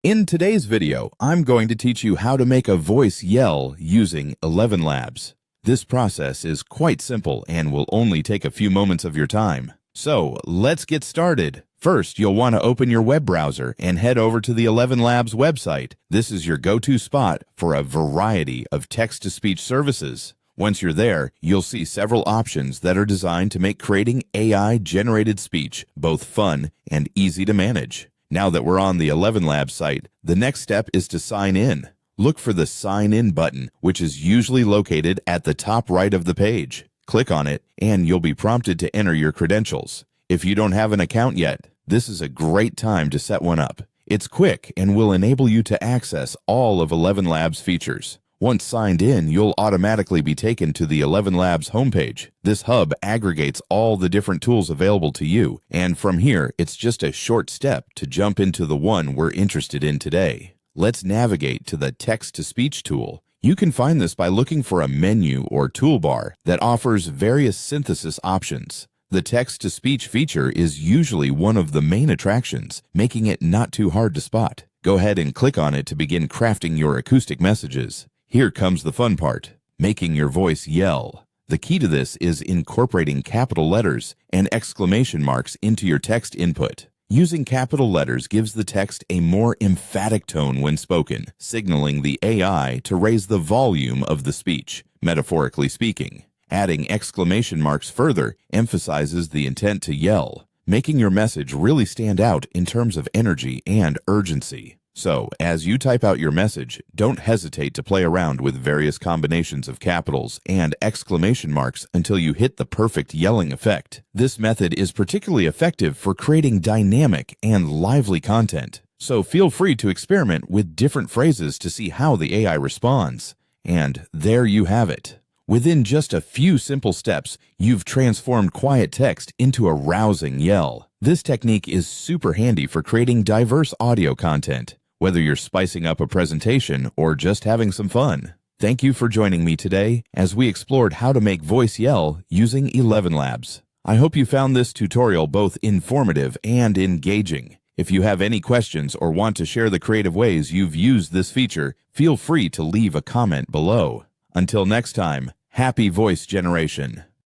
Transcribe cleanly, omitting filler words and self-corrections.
In today's video, I'm going to teach you how to make a voice yell using Elevenlabs. This process is quite simple and will only take a few moments of your time. So, let's get started. First, you'll want to open your web browser and head over to the Elevenlabs website. This is your go-to spot for a variety of text-to-speech services. Once you're there, you'll see several options that are designed to make creating AI-generated speech both fun and easy to manage. Now that we're on the Elevenlabs site, the next step is to sign in. Look for the Sign In button, which is usually located at the top right of the page. Click on it, and you'll be prompted to enter your credentials. If you don't have an account yet, this is a great time to set one up. It's quick and will enable you to access all of Elevenlabs features. Once signed in, you'll automatically be taken to the Elevenlabs homepage. This hub aggregates all the different tools available to you, and from here, it's just a short step to jump into the one we're interested in today. Let's navigate to the text-to-speech tool. You can find this by looking for a menu or toolbar that offers various synthesis options. The text-to-speech feature is usually one of the main attractions, making it not too hard to spot. Go ahead and click on it to begin crafting your acoustic messages. Here comes the fun part, making your voice yell. The key to this is incorporating capital letters and exclamation marks into your text input. Using capital letters gives the text a more emphatic tone when spoken, signaling the AI to raise the volume of the speech, metaphorically speaking. Adding exclamation marks further emphasizes the intent to yell, making your message really stand out in terms of energy and urgency. So, as you type out your message, don't hesitate to play around with various combinations of capitals and exclamation marks until you hit the perfect yelling effect. This method is particularly effective for creating dynamic and lively content. So feel free to experiment with different phrases to see how the AI responds. And there you have it. Within just a few simple steps, you've transformed quiet text into a rousing yell. This technique is super handy for creating diverse audio content, whether you're spicing up a presentation or just having some fun. Thank you for joining me today as we explored how to make voice yell using Elevenlabs. I hope you found this tutorial both informative and engaging. If you have any questions or want to share the creative ways you've used this feature, feel free to leave a comment below. Until next time, happy voice generation.